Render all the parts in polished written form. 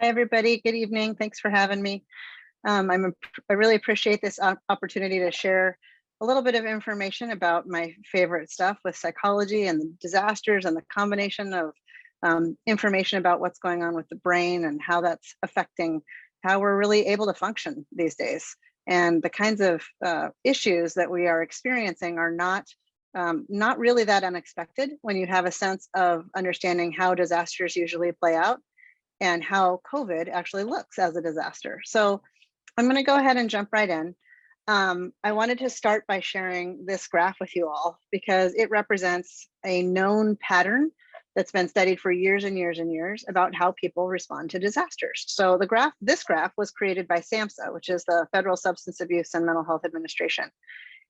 Hi, everybody. Good evening. Thanks for having me. I really appreciate this opportunity to share a little bit of information about my favorite stuff with psychology and the disasters and the combination of information about what's going on with the brain and how that's affecting how we're really able to function these days. And the kinds of issues that we are experiencing are not really that unexpected when you have a sense of understanding how disasters usually play out and how COVID actually looks as a disaster. So I'm going to go ahead and jump right in. I wanted to start by sharing this graph with you all because it represents a known pattern that's been studied for years and years and years about how people respond to disasters. So this graph was created by SAMHSA, which is the Federal Substance Abuse and Mental Health Administration.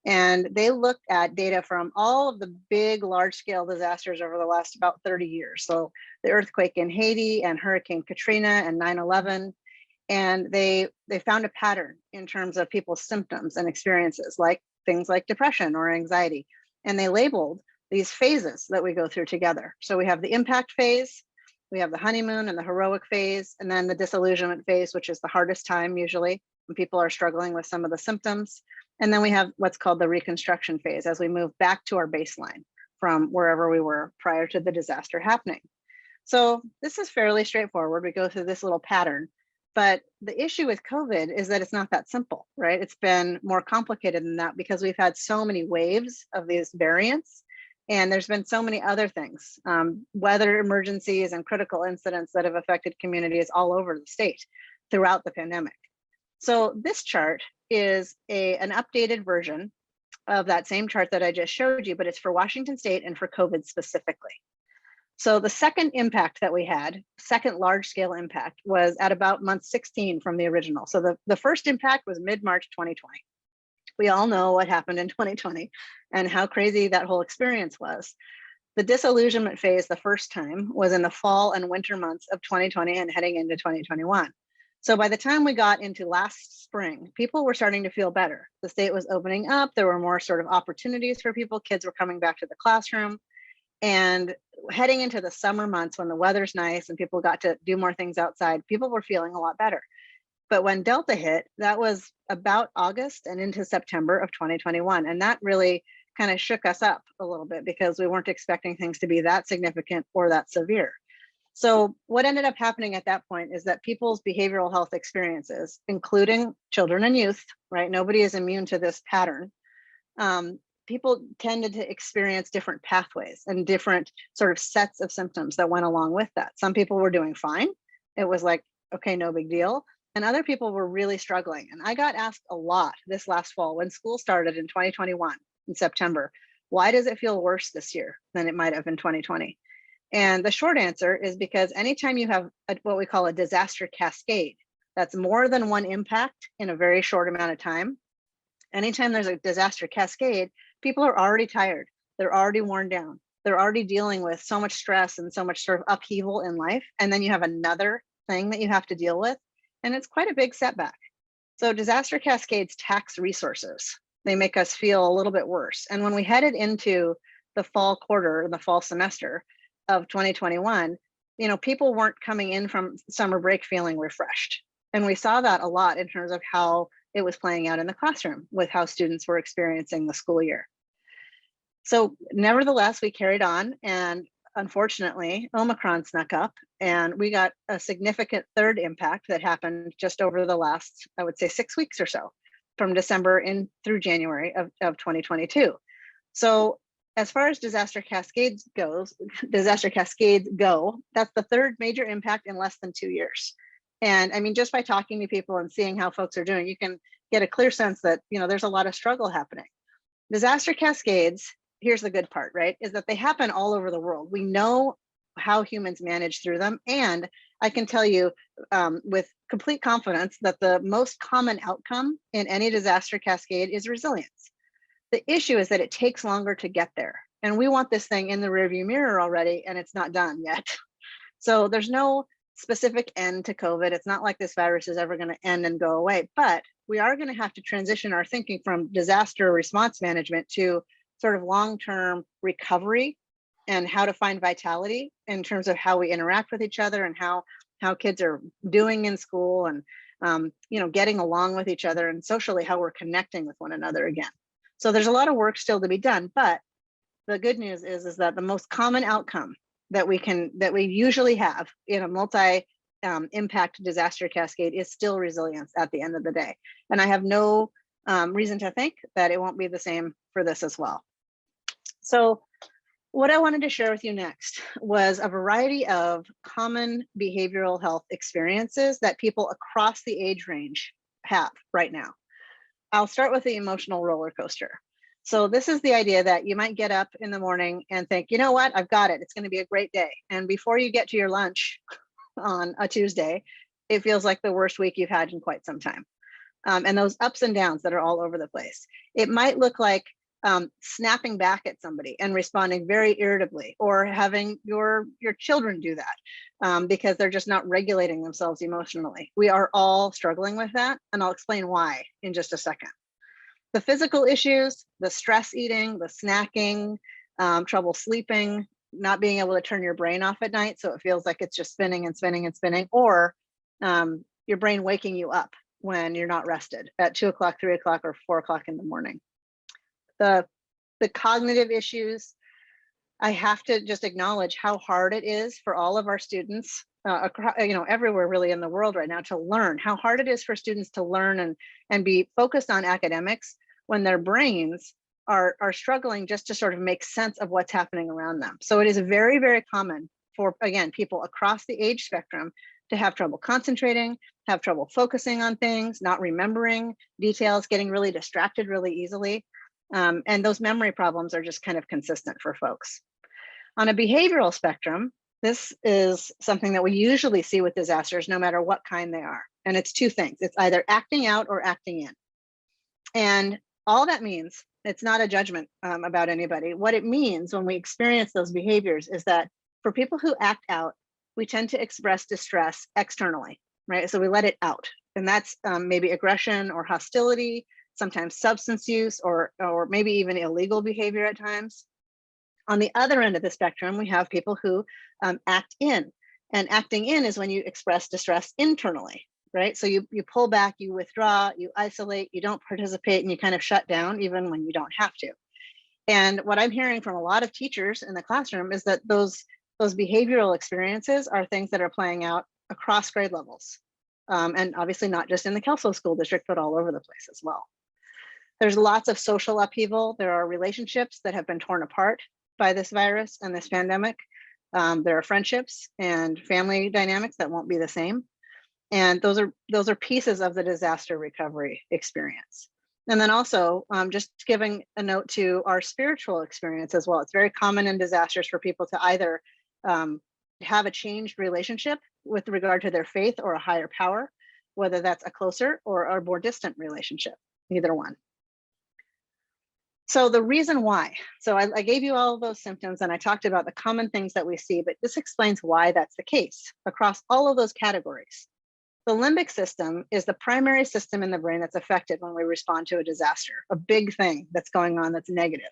And they looked at data from all of the big large-scale disasters over the last about 30 years. So the earthquake in Haiti and Hurricane Katrina and 9/11. And they found a pattern in terms of people's symptoms and experiences, like things like depression or anxiety. And they labeled these phases that we go through together. So we have the impact phase, we have the honeymoon and the heroic phase, and then the disillusionment phase, which is the hardest time usually when people are struggling with some of the symptoms. And then we have what's called the reconstruction phase as we move back to our baseline from wherever we were prior to the disaster happening. So this is fairly straightforward. We go through this little pattern, but the issue with COVID is that it's not that simple, right? It's been more complicated than that because we've had so many waves of these variants and there's been so many other things, weather emergencies and critical incidents that have affected communities all over the state throughout the pandemic. So this chart is an updated version of that same chart that I just showed you, but it's for Washington State and for COVID specifically. So the second impact that we had, second large scale impact, was at about month 16 from the original. So the first impact was mid-March 2020. We all know what happened in 2020 and how crazy that whole experience was. The disillusionment phase the first time was in the fall and winter months of 2020 and heading into 2021. So by the time we got into last spring, people were starting to feel better. The state was opening up. There were more sort of opportunities for people. Kids were coming back to the classroom. And heading into the summer months when the weather's nice and people got to do more things outside, people were feeling a lot better. But when Delta hit, that was about August and into September of 2021. And that really kind of shook us up a little bit because we weren't expecting things to be that significant or that severe. So what ended up happening at that point is that people's behavioral health experiences, including children and youth, right? Nobody is immune to this pattern. People tended to experience different pathways and different sort of sets of symptoms that went along with that. Some people were doing fine. It was like, okay, no big deal. And other people were really struggling. And I got asked a lot this last fall when school started in 2021 in September, why does it feel worse this year than it might have in 2020? And the short answer is because anytime you have what we call a disaster cascade, that's more than one impact in a very short amount of time. Anytime there's a disaster cascade, people are already tired. They're already worn down. They're already dealing with so much stress and so much sort of upheaval in life. And then you have another thing that you have to deal with. And it's quite a big setback. So disaster cascades tax resources. They make us feel a little bit worse. And when we headed into the fall quarter, the fall semester of 2021, people weren't coming in from summer break feeling refreshed. And we saw that a lot in terms of how it was playing out in the classroom with how students were experiencing the school year. So nevertheless, we carried on, and unfortunately, Omicron snuck up and we got a significant third impact that happened just over the last, I would say, 6 weeks or so, from December in through January of 2022. So as far as disaster cascades go, that's the third major impact in less than 2 years. And I mean, just by talking to people and seeing how folks are doing, you can get a clear sense that, there's a lot of struggle happening. Disaster cascades, here's the good part, right, is that they happen all over the world. We know how humans manage through them. And I can tell you with complete confidence that the most common outcome in any disaster cascade is resilience. The issue is that it takes longer to get there. And we want this thing in the rearview mirror already, and it's not done yet. So there's no specific end to COVID. It's not like this virus is ever going to end and go away, but we are going to have to transition our thinking from disaster response management to sort of long-term recovery and how to find vitality in terms of how we interact with each other and how how kids are doing in school, and getting along with each other, and socially how we're connecting with one another again. So there's a lot of work still to be done, but the good news is that the most common outcome that we usually have in a multi impact disaster cascade is still resilience at the end of the day. And I have no reason to think that it won't be the same for this as well. So what I wanted to share with you next was a variety of common behavioral health experiences that people across the age range have right now. I'll start with the emotional roller coaster. So this is the idea that you might get up in the morning and think, you know what, I've got it. It's going to be a great day. And before you get to your lunch on a Tuesday, it feels like the worst week you've had in quite some time. And those ups and downs that are all over the place. It might look like snapping back at somebody and responding very irritably, or having your children do that because they're just not regulating themselves emotionally. We are all struggling with that, and I'll explain why in just a second. The physical issues, the stress eating, the snacking, trouble sleeping, not being able to turn your brain off at night so it feels like it's just spinning and spinning and spinning, or your brain waking you up when you're not rested at 2 o'clock, 3 o'clock, or 4 o'clock in the morning. The cognitive issues, I have to just acknowledge how hard it is for all of our students, everywhere really in the world right now, to learn. How hard it is for students to learn and be focused on academics when their brains are struggling just to sort of make sense of what's happening around them. So it is very, very common for, again, people across the age spectrum to have trouble concentrating, have trouble focusing on things, not remembering details, getting really distracted really easily. And those memory problems are just kind of consistent for folks. On a behavioral spectrum, this is something that we usually see with disasters, no matter what kind they are. And it's two things. It's either acting out or acting in. And all that means, it's not a judgment about anybody. What it means when we experience those behaviors is that for people who act out, we tend to express distress externally, right? So we let it out. And that's maybe aggression or hostility, sometimes substance use, or maybe even illegal behavior at times. On the other end of the spectrum, we have people who act in. And acting in is when you express distress internally, right? So you pull back, you withdraw, you isolate, you don't participate, and you kind of shut down even when you don't have to. And what I'm hearing from a lot of teachers in the classroom is that those behavioral experiences are things that are playing out across grade levels. And obviously not just in the Kelso School District, but all over the place as well. There's lots of social upheaval. There are relationships that have been torn apart by this virus and this pandemic. There are friendships and family dynamics that won't be the same. And those are pieces of the disaster recovery experience. And then also just giving a note to our spiritual experience as well. It's very common in disasters for people to either have a changed relationship with regard to their faith or a higher power, whether that's a closer or a more distant relationship, either one. So the reason why, so I gave you all of those symptoms and I talked about the common things that we see, but this explains why that's the case across all of those categories. The limbic system is the primary system in the brain that's affected when we respond to a disaster, a big thing that's going on that's negative.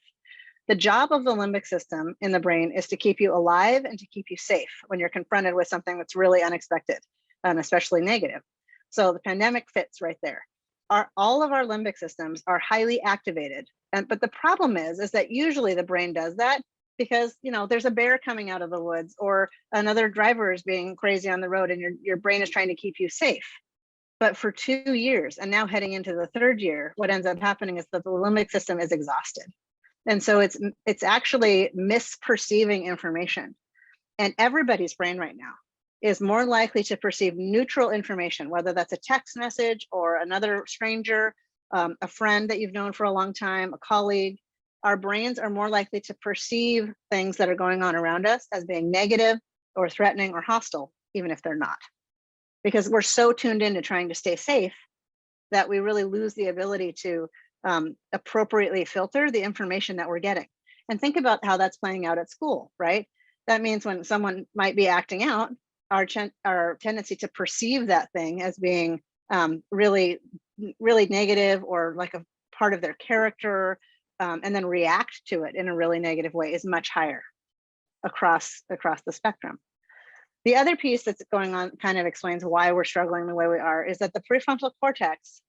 The job of the limbic system in the brain is to keep you alive and to keep you safe when you're confronted with something that's really unexpected and especially negative. So the pandemic fits right there. All of our limbic systems are highly activated. But the problem is that usually the brain does that because there's a bear coming out of the woods, or another driver is being crazy on the road, and your brain is trying to keep you safe. But for 2 years, and now heading into the 3rd year, what ends up happening is that the limbic system is exhausted. And so it's actually misperceiving information. And everybody's brain right now is more likely to perceive neutral information, whether that's a text message or another stranger, a friend that you've known for a long time, a colleague. Our brains are more likely to perceive things that are going on around us as being negative or threatening or hostile, even if they're not. Because we're so tuned into trying to stay safe that we really lose the ability to appropriately filter the information that we're getting. And think about how that's playing out at school, right? That means when someone might be acting out, our tendency to perceive that thing as being really, really negative or like a part of their character, and then react to it in a really negative way is much higher across the spectrum. The other piece that's going on kind of explains why we're struggling the way we are is that the prefrontal cortex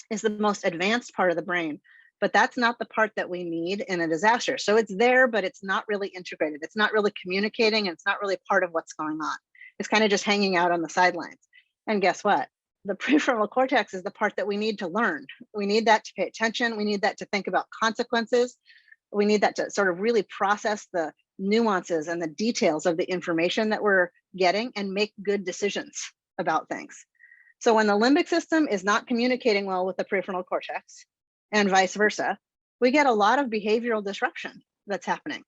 is the most advanced part of the brain, but that's not the part that we need in a disaster. So it's there, but it's not really integrated. It's not really communicating, and it's not really part of what's going on. It's kind of just hanging out on the sidelines. And guess what? The prefrontal cortex is the part that we need to learn. We need that to pay attention. We need that to think about consequences. We need that to sort of really process the nuances and the details of the information that we're getting and make good decisions about things. So when the limbic system is not communicating well with the prefrontal cortex and vice versa, we get a lot of behavioral disruption that's happening.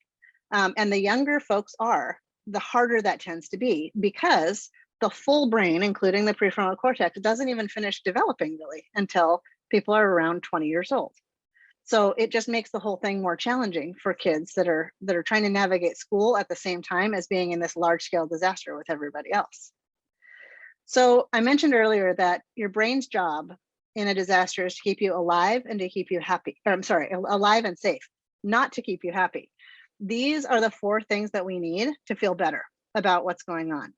And the younger folks are, the harder that tends to be, because the full brain, including the prefrontal cortex, doesn't even finish developing really until people are around 20 years old. So it just makes the whole thing more challenging for kids that are trying to navigate school at the same time as being in this large scale disaster with everybody else. So I mentioned earlier that your brain's job in a disaster is to keep you alive and to keep you happy. Or, I'm sorry, alive and safe, not to keep you happy. These are the 4 things that we need to feel better about what's going on.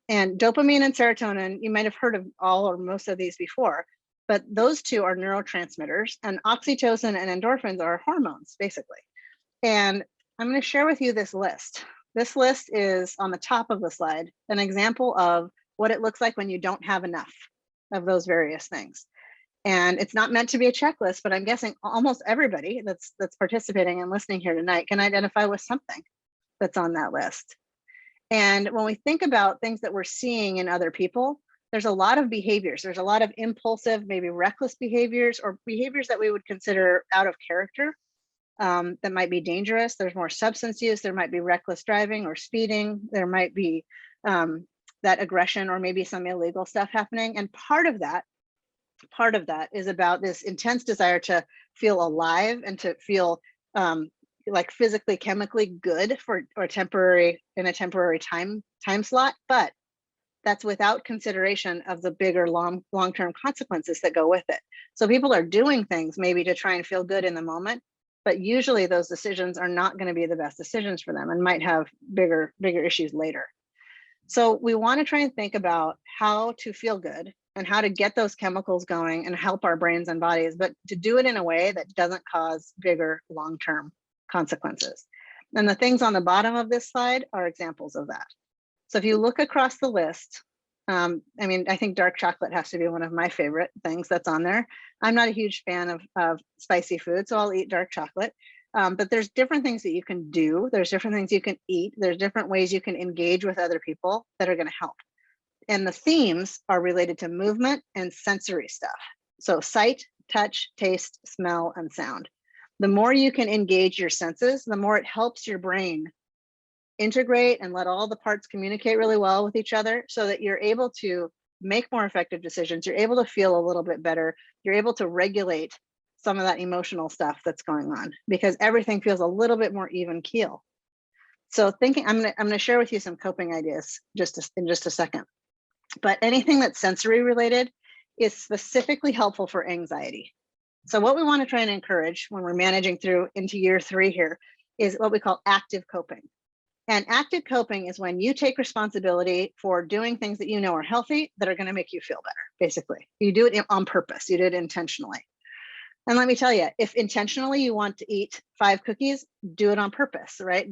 And dopamine and serotonin, you might have heard of all or most of these before, but those 2 are neurotransmitters, and oxytocin and endorphins are hormones, basically. And I'm going to share with you this list. This list is on the top of the slide, an example of what it looks like when you don't have enough of those various things. And it's not meant to be a checklist, but I'm guessing almost everybody that's participating and listening here tonight can identify with something that's on that list. And when we think about things that we're seeing in other people, there's a lot of behaviors. There's a lot of impulsive, maybe reckless behaviors, or behaviors that we would consider out of character, that might be dangerous. There's more substance use. There might be reckless driving or speeding. There might be that aggression or maybe some illegal stuff happening. And part of that is about this intense desire to feel alive and to feel like physically, chemically good for a temporary time slot, but that's without consideration of the bigger long-term consequences that go with it. So people are doing things maybe to try and feel good in the moment, but usually those decisions are not going to be the best decisions for them and might have bigger issues later. So we want to try and think about how to feel good and how to get those chemicals going and help our brains and bodies, but to do it in a way that doesn't cause bigger long-term consequences. And the things on the bottom of this slide are examples of that. So if you look across the list, I mean, I think dark chocolate has to be one of my favorite things that's on there. I'm not a huge fan of spicy food, so I'll eat dark chocolate. But there's different things that you can do. There's different things you can eat. There's different ways you can engage with other people that are going to help. And the themes are related to movement and sensory stuff. So sight, touch, taste, smell, and sound. The more you can engage your senses, the more it helps your brain integrate and let all the parts communicate really well with each other so that you're able to make more effective decisions. You're able to feel a little bit better. You're able to regulate some of that emotional stuff that's going on because everything feels a little bit more even keel. So I'm gonna share with you some coping ideas in just a second. But anything that's sensory related is specifically helpful for anxiety. So what we want to try and encourage when we're managing through into year 3 here is what we call active coping. And active coping is when you take responsibility for doing things that you know are healthy that are going to make you feel better, basically. You do it on purpose, you do it intentionally. And let me tell you, if intentionally you want to eat 5 cookies, do it on purpose, right?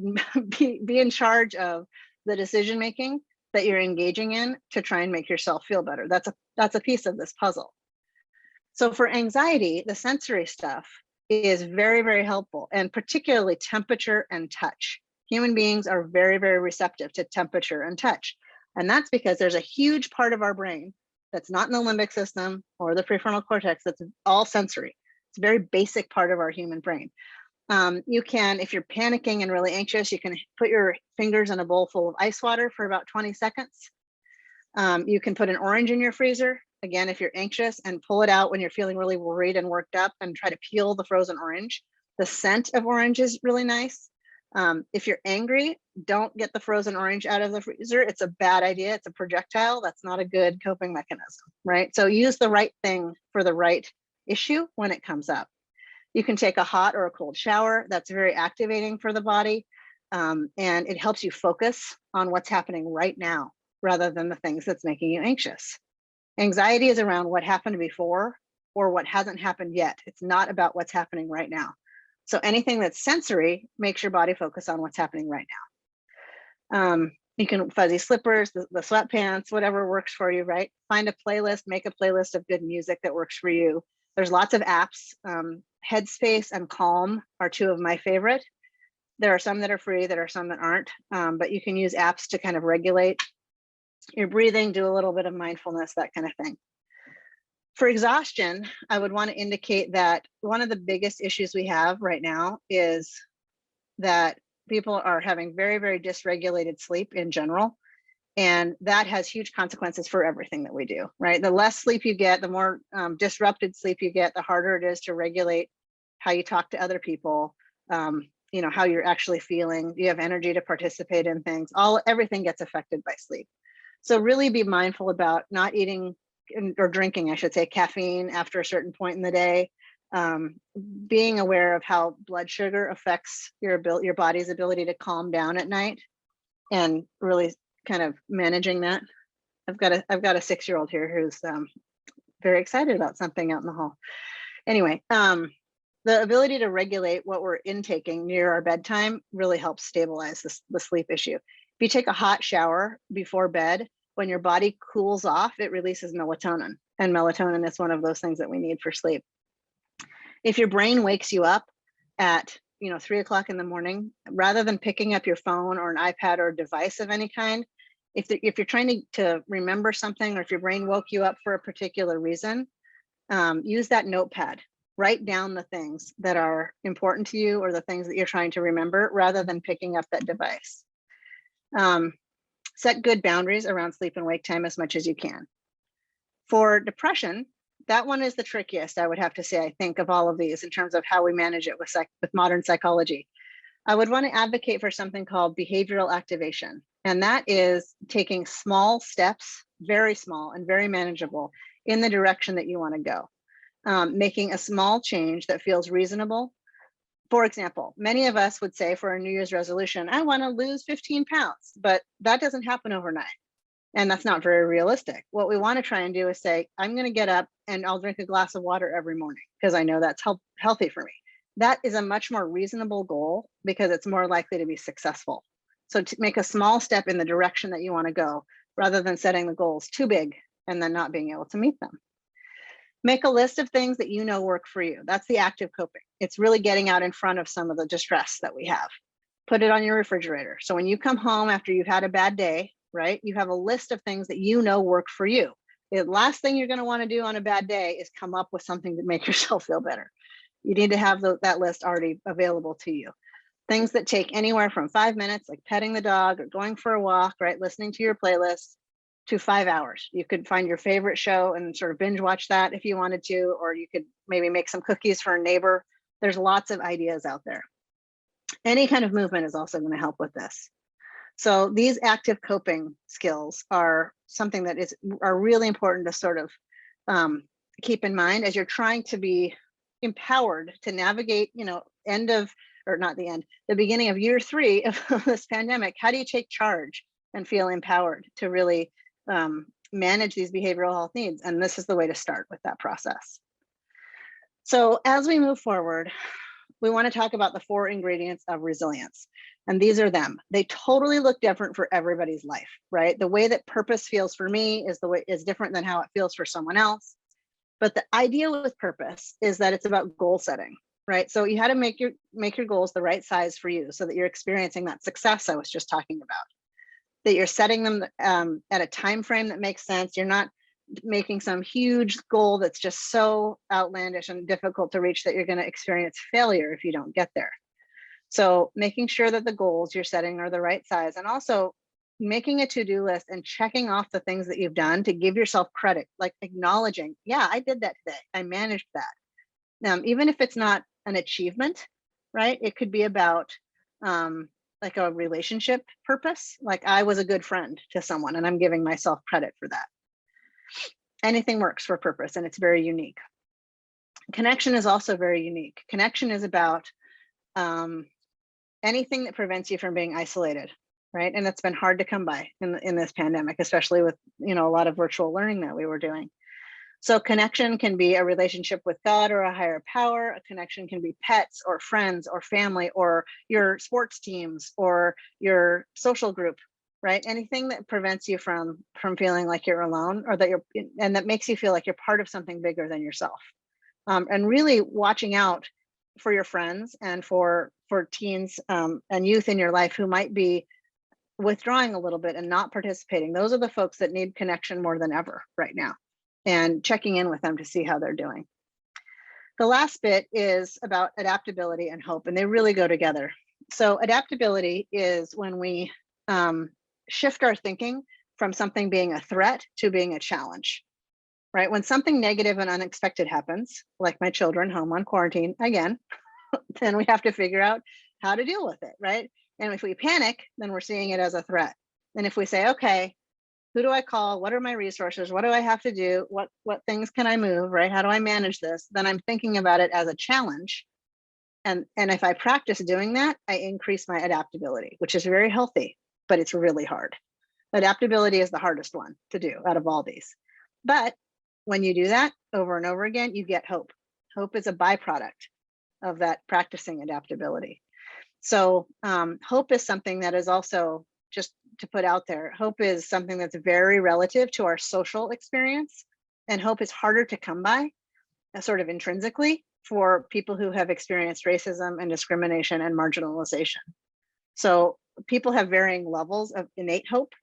Be in charge of the decision making that you're engaging in to try and make yourself feel better. That's a piece of this puzzle. So for anxiety, the sensory stuff is very, very helpful, and particularly temperature and touch. Human beings are very, very receptive to temperature and touch. And that's because there's a huge part of our brain that's not in the limbic system or the prefrontal cortex that's all sensory. It's a very basic part of our human brain. You can, if you're panicking and really anxious, you can put your fingers in a bowl full of ice water for about 20 seconds. You can put an orange in your freezer, again, if you're anxious, and pull it out when you're feeling really worried and worked up and try to peel the frozen orange. The scent of orange is really nice. If you're angry, don't get the frozen orange out of the freezer. It's a bad idea. It's a projectile. That's not a good coping mechanism, right? So use the right thing for the right issue when it comes up. You can take a hot or a cold shower. That's very activating for the body. And it helps you focus on what's happening right now rather than the things that's making you anxious. Anxiety is around what happened before or what hasn't happened yet. It's not about what's happening right now. So anything that's sensory makes your body focus on what's happening right now. You can fuzzy slippers, the sweatpants, whatever works for you, right? Find a playlist, make a playlist of good music that works for you. There's lots of apps. Headspace and Calm are two of my favorite. There are some that are free, there are some that aren't, but you can use apps to kind of regulate your breathing, do a little bit of mindfulness, that kind of thing. For exhaustion, I would want to indicate that one of the biggest issues we have right now is that people are having very, very dysregulated sleep in general. And that has huge consequences for everything that we do, right? The less sleep you get, the more disrupted sleep you get, the harder it is to regulate how you talk to other people, you know, how you're actually feeling. You have energy to participate in things. Everything gets affected by sleep. So really be mindful about not eating or drinking, I should say, caffeine after a certain point in the day. Being aware of how blood sugar affects your body's ability to calm down at night, and really kind of managing that. I've got a 6-year-old here who's very excited about something out in the hall. Anyway, the ability to regulate what we're intaking near our bedtime really helps stabilize the sleep issue. If you take a hot shower before bed, when your body cools off, it releases melatonin, and melatonin is one of those things that we need for sleep. If your brain wakes you up at 3 o'clock in the morning, rather than picking up your phone or an iPad or a device of any kind, if you're trying to remember something, or if your brain woke you up for a particular reason, use that notepad. Write down the things that are important to you or the things that you're trying to remember rather than picking up that device. Set good boundaries around sleep and wake time as much as you can. For depression, that one is the trickiest, I would have to say, I think, of all of these in terms of how we manage it with modern psychology. I would want to advocate for something called behavioral activation. And that is taking small steps, very small and very manageable, in the direction that you want to go. Making a small change that feels reasonable. For example, many of us would say for a New Year's resolution, I want to lose 15 pounds, but that doesn't happen overnight. And that's not very realistic. What we want to try and do is say, I'm going to get up and I'll drink a glass of water every morning because I know that's healthy for me. That is a much more reasonable goal because it's more likely to be successful. So to make a small step in the direction that you want to go, rather than setting the goals too big and then not being able to meet them. Make a list of things that you know work for you. That's the active coping. It's really getting out in front of some of the distress that we have. Put it on your refrigerator. So when you come home after you've had a bad day, right, you have a list of things that you know work for you. The last thing you're going to want to do on a bad day is come up with something to make yourself feel better. You need to have that list already available to you. Things that take anywhere from 5 minutes, like petting the dog or going for a walk, right, listening to your playlist, to 5 hours. You could find your favorite show and sort of binge watch that if you wanted to, or you could maybe make some cookies for a neighbor. There's lots of ideas out there. Any kind of movement is also going to help with this. So these active coping skills are something that are really important to sort of keep in mind as you're trying to be empowered to navigate, the beginning of year 3 of this pandemic. How do you take charge and feel empowered to really manage these behavioral health needs? And this is the way to start with that process. So as we move forward, we want to talk about the 4 ingredients of resilience. And these are them. They totally look different for everybody's life, right? The way that purpose feels for me is different than how it feels for someone else. But the idea with purpose is that it's about goal setting, right? So you had to make your goals the right size for you so that you're experiencing that success I was just talking about. That you're setting them at a time frame that makes sense. You're not making some huge goal that's just so outlandish and difficult to reach that you're going to experience failure if you don't get there. So making sure that the goals you're setting are the right size, and also making a to-do list and checking off the things that you've done to give yourself credit, like acknowledging, yeah, I did that today. I managed that. Even if it's not an achievement, right? It could be about like a relationship purpose, like I was a good friend to someone and I'm giving myself credit for that. Anything works for purpose and it's very unique. Connection is also very unique. Connection is about anything that prevents you from being isolated, right? And it's been hard to come by in this pandemic, especially with, a lot of virtual learning that we were doing. So connection can be a relationship with God or a higher power. A connection can be pets or friends or family or your sports teams or your social group, right? Anything that prevents you from feeling like you're alone, or and that makes you feel like you're part of something bigger than yourself. And really watching out for your friends and for teens and youth in your life who might be withdrawing a little bit and not participating. Those are the folks that need connection more than ever right now, and checking in with them to see how they're doing. The last bit is about adaptability and hope, and they really go together. So adaptability is when we shift our thinking from something being a threat to being a challenge, right? When something negative and unexpected happens, like my children home on quarantine again, then we have to figure out how to deal with it, right? And if we panic, then we're seeing it as a threat. And if we say, okay, who do I call? What are my resources? What do I have to do? What things can I move, right? How do I manage this? Then I'm thinking about it as a challenge. And if I practice doing that, I increase my adaptability, which is very healthy, but it's really hard. Adaptability is the hardest one to do out of all these. But when you do that over and over again, you get hope. Hope is a byproduct of that practicing adaptability. So hope is something that is also, just to put out there, hope is something that's very relative to our social experience, and hope is harder to come by sort of intrinsically for people who have experienced racism and discrimination and marginalization. So people have varying levels of innate hope,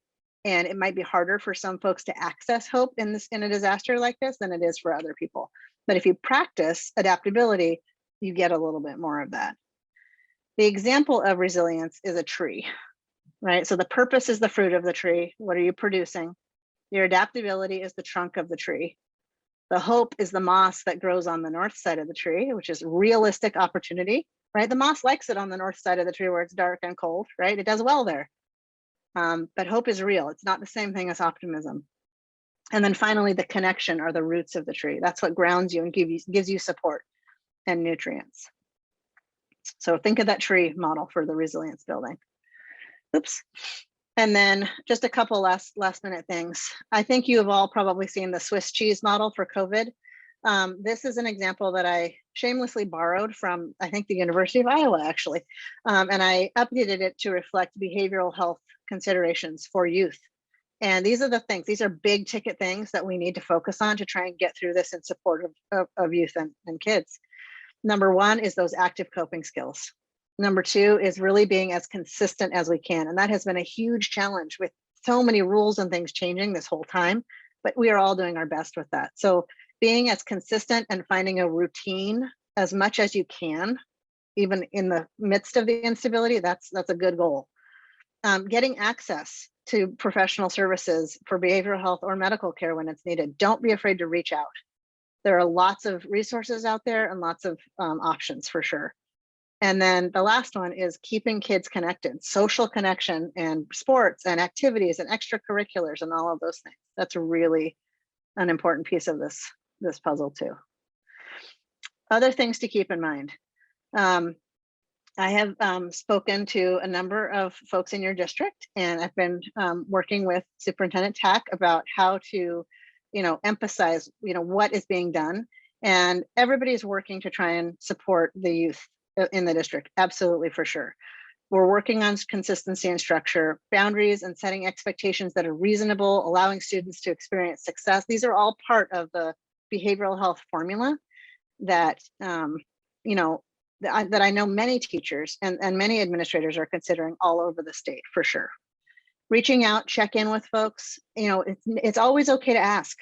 and it might be harder for some folks to access hope in a disaster like this than it is for other people. But if you practice adaptability, you get a little bit more of that. The example of resilience is a tree, right? So the purpose is the fruit of the tree. What are you producing? Your adaptability is the trunk of the tree. The hope is the moss that grows on the north side of the tree, which is realistic opportunity, right? The moss likes it on the north side of the tree where it's dark and cold, right? It does well there. But hope is real. It's not the same thing as optimism. And then finally, the connection are the roots of the tree. That's what grounds you and gives you support and nutrients. So think of that tree model for the resilience building. Oops. And then just a couple last minute things. I think you have all probably seen the Swiss cheese model for COVID. This is an example that I shamelessly borrowed from, I think, the University of Iowa, actually. And I updated it to reflect behavioral health considerations for youth. And these are the things, these are big ticket things that we need to focus on to try and get through this in support of youth and kids. Number one is those active coping skills. Number two is really being as consistent as we can. And that has been a huge challenge with so many rules and things changing this whole time, but we are all doing our best with that. So being as consistent and finding a routine as much as you can, even in the midst of the instability, that's a good goal. Getting access to professional services for behavioral health or medical care when it's needed. Don't be afraid to reach out. There are lots of resources out there and lots of options for sure. And then the last one is keeping kids connected, social connection and sports and activities and extracurriculars and all of those things. That's really an important piece of this puzzle too. Other things to keep in mind. I have spoken to a number of folks in your district, and I've been working with Superintendent Tack about how to emphasize, what is being done, and everybody's working to try and support the youth in the district. Absolutely, for sure. We're working on consistency and structure, boundaries, and setting expectations that are reasonable, allowing students to experience success. These are all part of the behavioral health formula that, that I know many teachers and many administrators are considering all over the state, for sure. Reaching out, check in with folks. It's always okay to ask.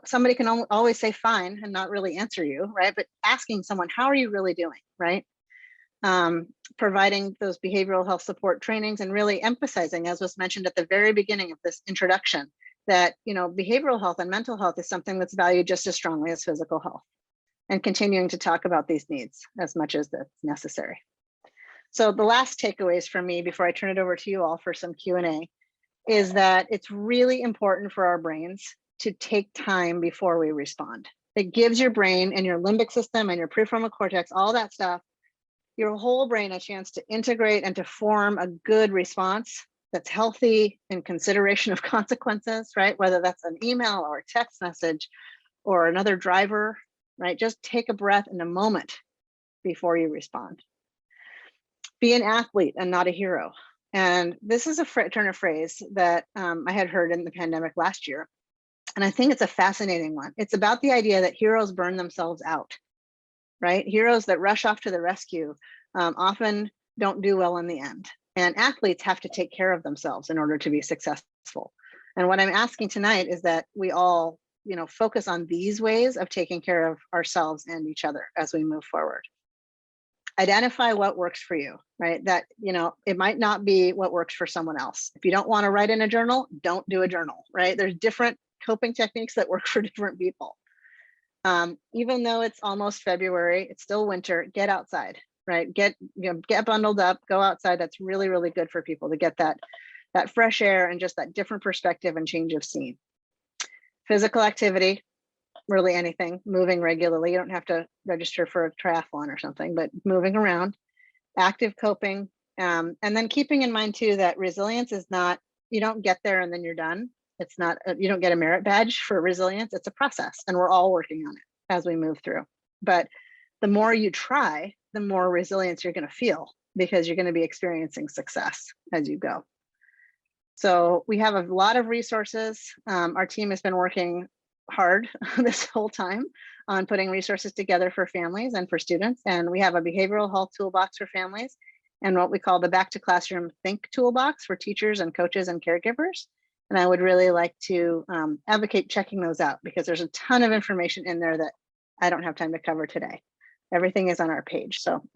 Somebody can always say fine and not really answer you, right? But asking someone, how are you really doing, right? Providing those behavioral health support trainings and really emphasizing, as was mentioned at the very beginning of this introduction, that behavioral health and mental health is something that's valued just as strongly as physical health, and continuing to talk about these needs as much as that's necessary. So the last takeaways from me before I turn it over to you all for some Q&A is that it's really important for our brains to take time before we respond. It gives your brain and your limbic system and your prefrontal cortex, all that stuff, your whole brain a chance to integrate and to form a good response that's healthy in consideration of consequences, right? Whether that's an email or a text message or another driver, right? Just take a breath in a moment before you respond. Be an athlete and not a hero. And this is a turn of phrase that I had heard in the pandemic last year. And I think it's a fascinating one. It's about the idea that heroes burn themselves out, right? Heroes that rush off to the rescue often don't do well in the end. And athletes have to take care of themselves in order to be successful. And what I'm asking tonight is that we all, focus on these ways of taking care of ourselves and each other as we move forward. Identify what works for you, right? That, it might not be what works for someone else. If you don't want to write in a journal, don't do a journal, right? There's different coping techniques that work for different people. Even though it's almost February, it's still winter, get outside, right? Get bundled up, go outside. That's really, really good for people to get that fresh air and just that different perspective and change of scene. Physical activity, really anything, moving regularly. You don't have to register for a triathlon or something, but moving around, active coping. And then keeping in mind too, that resilience is not, you don't get there and then you're done. It's not, you don't get a merit badge for resilience. It's a process and we're all working on it as we move through. But the more you try, the more resilience you're going to feel because you're going to be experiencing success as you go. So we have a lot of resources. Our team has been working hard this whole time on putting resources together for families and for students. And we have a behavioral health toolbox for families and what we call the Back to Classroom Think toolbox for teachers and coaches and caregivers. And I would really like to advocate checking those out because there's a ton of information in there that I don't have time to cover today. Everything is on our page. So